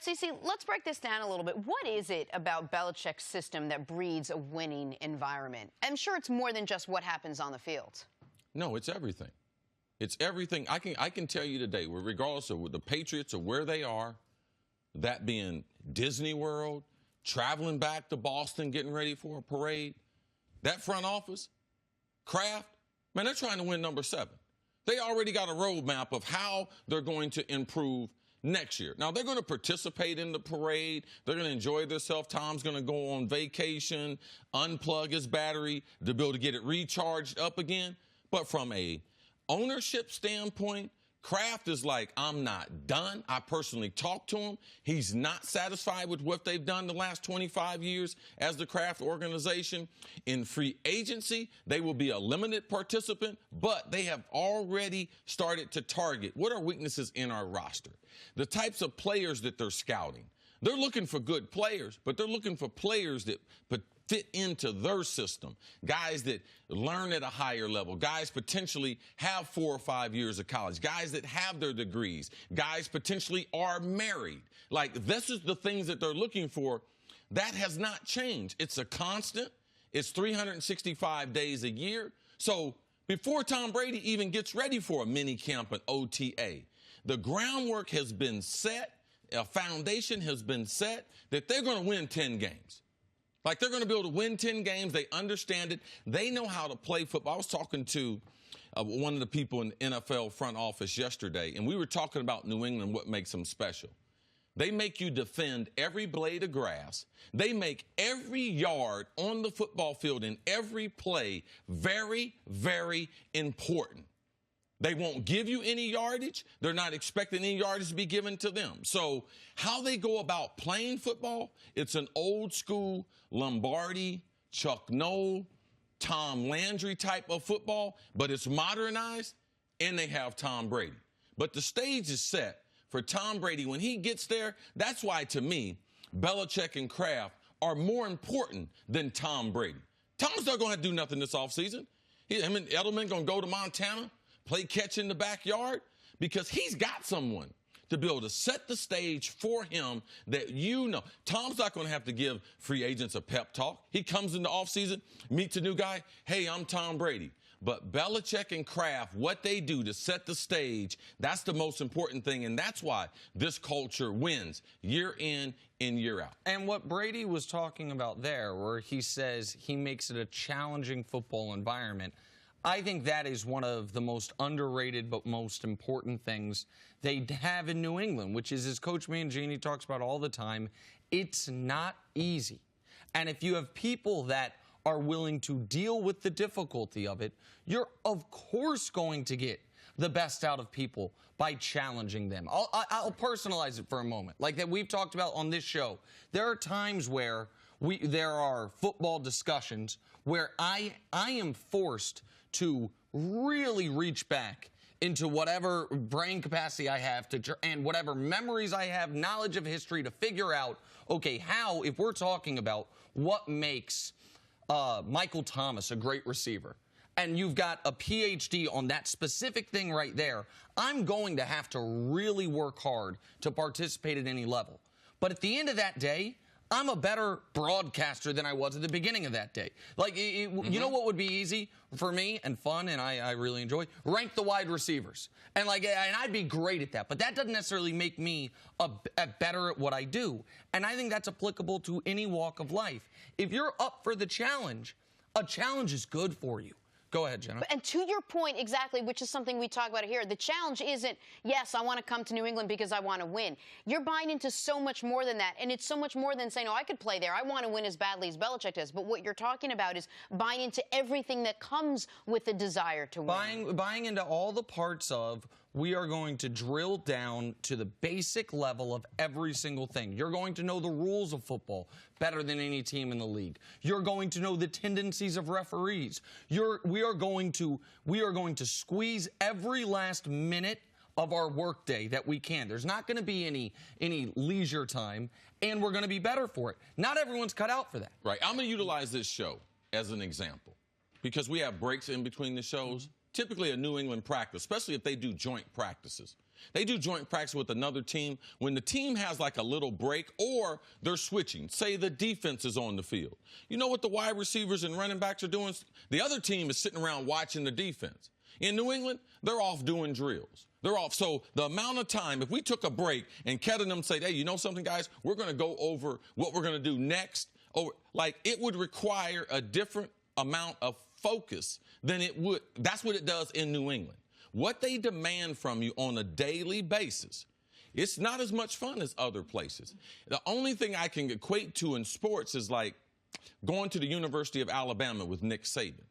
right, Cece, let's break this down a little bit. What is it about Belichick's system that breeds a winning environment? I'm sure it's more than just what happens on the field. No, it's everything. It's everything. I can tell you today, regardless of the Patriots or where they are, that being Disney World, traveling back to Boston, getting ready for a parade, that front office, Kraft, man, they're trying to win number 7. They already got a roadmap of how they're going to improve next year. Now, they're going to participate in the parade. They're going to enjoy themselves. Tom's going to go on vacation, unplug his battery to be able to get it recharged up again. But from a ownership standpoint, Kraft is like, I'm not done. I personally talked to him. He's not satisfied with what they've done the last 25 years as the Kraft organization. In free agency, they will be a limited participant, but they have already started to target what are weaknesses in our roster, the types of players that they're scouting. They're looking for good players, but they're looking for players that fit into their system, guys that learn at a higher level, guys potentially have 4 or 5 years of college, guys that have their degrees, guys potentially are married. Like, this is the things that they're looking for. That has not changed. It's a constant. It's 365 days a year. So before Tom Brady even gets ready for a mini camp and OTA, the groundwork has been set, a foundation has been set that they're going to win 10 games. Like, they're going to be able to win 10 games. They understand it. They know how to play football. I was talking to one of the people in the NFL front office yesterday, and we were talking about New England, what makes them special. They make you defend every blade of grass. They make every yard on the football field in every play very, very important. They won't give you any yardage. They're not expecting any yardage to be given to them. So how they go about playing football, it's an old school Lombardi, Chuck Noll, Tom Landry type of football, but it's modernized, and they have Tom Brady. But the stage is set for Tom Brady. When he gets there, that's why, to me, Belichick and Kraft are more important than Tom Brady. Tom's not going to do nothing this offseason. Him and Edelman going to go to Montana, play catch in the backyard, because he's got someone to be able to set the stage for him that you know. Tom's not going to have to give free agents a pep talk. He comes in the offseason, meets a new guy. Hey, I'm Tom Brady. But Belichick and Kraft, what they do to set the stage, that's the most important thing, and that's why this culture wins year in and year out. And what Brady was talking about there, where he says he makes it a challenging football environment, I think that is one of the most underrated but most important things they have in New England, which is, as Coach Mangini talks about all the time, it's not easy. And if you have people that are willing to deal with the difficulty of it, you're of course going to get the best out of people by challenging them. I'll personalize it for a moment. Like that we've talked about on this show, there are times where there are football discussions where I am forced to really reach back into whatever brain capacity I have and whatever memories I have, knowledge of history, to figure out, okay, how, if we're talking about what makes Michael Thomas a great receiver, and you've got a PhD on that specific thing right there, I'm going to have to really work hard to participate at any level. But at the end of that day, I'm a better broadcaster than I was at the beginning of that day. Like, you know what would be easy for me and fun, and I really enjoy? Rank the wide receivers. And I'd be great at that. But that doesn't necessarily make me better at what I do. And I think that's applicable to any walk of life. If you're up for the challenge, a challenge is good for you. Go ahead, Jenna. And to your point, exactly, which is something we talk about here, the challenge isn't, yes, I want to come to New England because I want to win. You're buying into so much more than that, and it's so much more than saying, oh, I could play there. I want to win as badly as Belichick does. But what you're talking about is buying into everything that comes with the desire to win. Buying into all the parts of, we are going to drill down to the basic level of every single thing. You're going to know the rules of football better than any team in the league. You're going to know the tendencies of referees. We are going to squeeze every last minute of our workday that we can. There's not going to be any leisure time, and we're going to be better for it. Not everyone's cut out for that. Right. I'm going to utilize this show as an example because we have breaks in between the shows. Typically a New England practice, especially if they do joint practices. They do joint practice with another team when the team has like a little break or they're switching. Say the defense is on the field. You know what the wide receivers and running backs are doing? The other team is sitting around watching the defense. In New England, they're off doing drills. They're off. So the amount of time, if we took a break and Ket and them say, hey, you know something, guys? We're going to go over what we're going to do next. Like, it would require a different amount of focus than it would. That's what it does in New England. What they demand from you on a daily basis, it's not as much fun as other places. The only thing I can equate to in sports is like going to the University of Alabama with Nick Saban.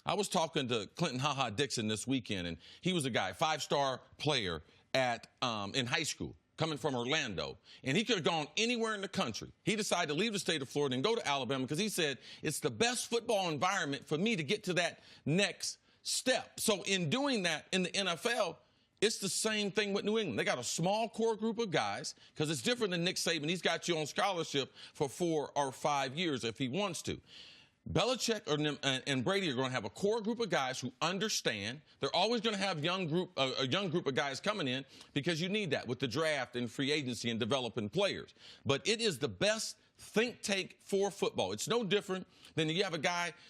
I was talking to Clinton "Ha-Ha" Dixon this weekend, and he was a guy, 5-star player in high school, coming from Orlando, and he could have gone anywhere in the country. He decided to leave the state of Florida and go to Alabama because he said it's the best football environment for me to get to that next step. So in doing that in the NFL, it's the same thing with New England. They got a small core group of guys because it's different than Nick Saban. He's got you on scholarship for 4 or 5 years if he wants to. Belichick and Brady are going to have a core group of guys who understand. They're always going to have a young group of guys coming in because you need that with the draft and free agency and developing players. But it is the best think tank for football. It's no different than you have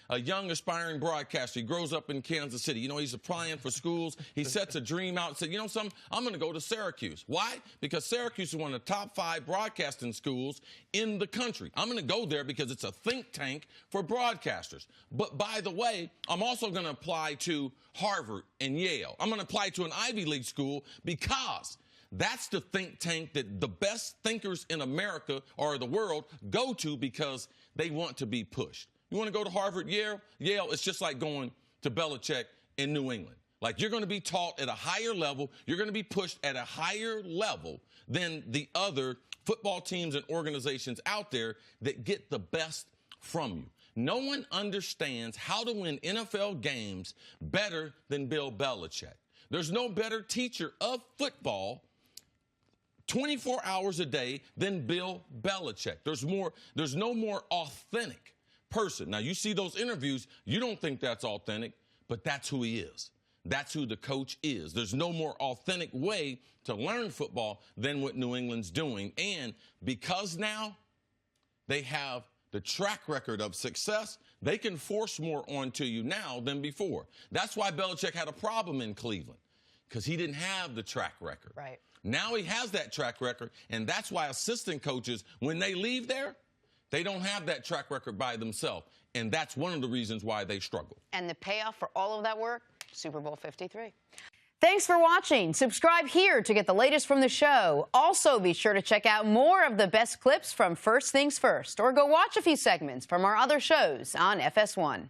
a young aspiring broadcaster. He grows up in Kansas City. You know, he's applying for schools. He sets a dream out and said, you know something, I'm going to go to Syracuse. Why? Because Syracuse is one of the top 5 broadcasting schools in the country. I'm going to go there because it's a think tank for broadcasters. But by the way, I'm also going to apply to Harvard and Yale. I'm going to apply to an Ivy League school because that's the think tank that the best thinkers in America or the world go to because they want to be pushed. You want to go to Harvard, Yale? It's just like going to Belichick in New England. Like, you're going to be taught at a higher level. You're going to be pushed at a higher level than the other football teams and organizations out there that get the best from you. No one understands how to win NFL games better than Bill Belichick. There's no better teacher of football 24 hours a day than Bill Belichick. There's no more authentic person. Now, you see those interviews, you don't think that's authentic, but that's who he is. That's who the coach is. There's no more authentic way to learn football than what New England's doing. And because now they have the track record of success, they can force more onto you now than before. That's why Belichick had a problem in Cleveland, because he didn't have the track record. Right. Now he has that track record, and that's why assistant coaches, when they leave there, they don't have that track record by themselves, and that's one of the reasons why they struggle. And the payoff for all of that work, Super Bowl 53. Thanks for watching. Subscribe here to get the latest from the show. Also, be sure to check out more of the best clips from First Things First, or go watch a few segments from our other shows on FS1.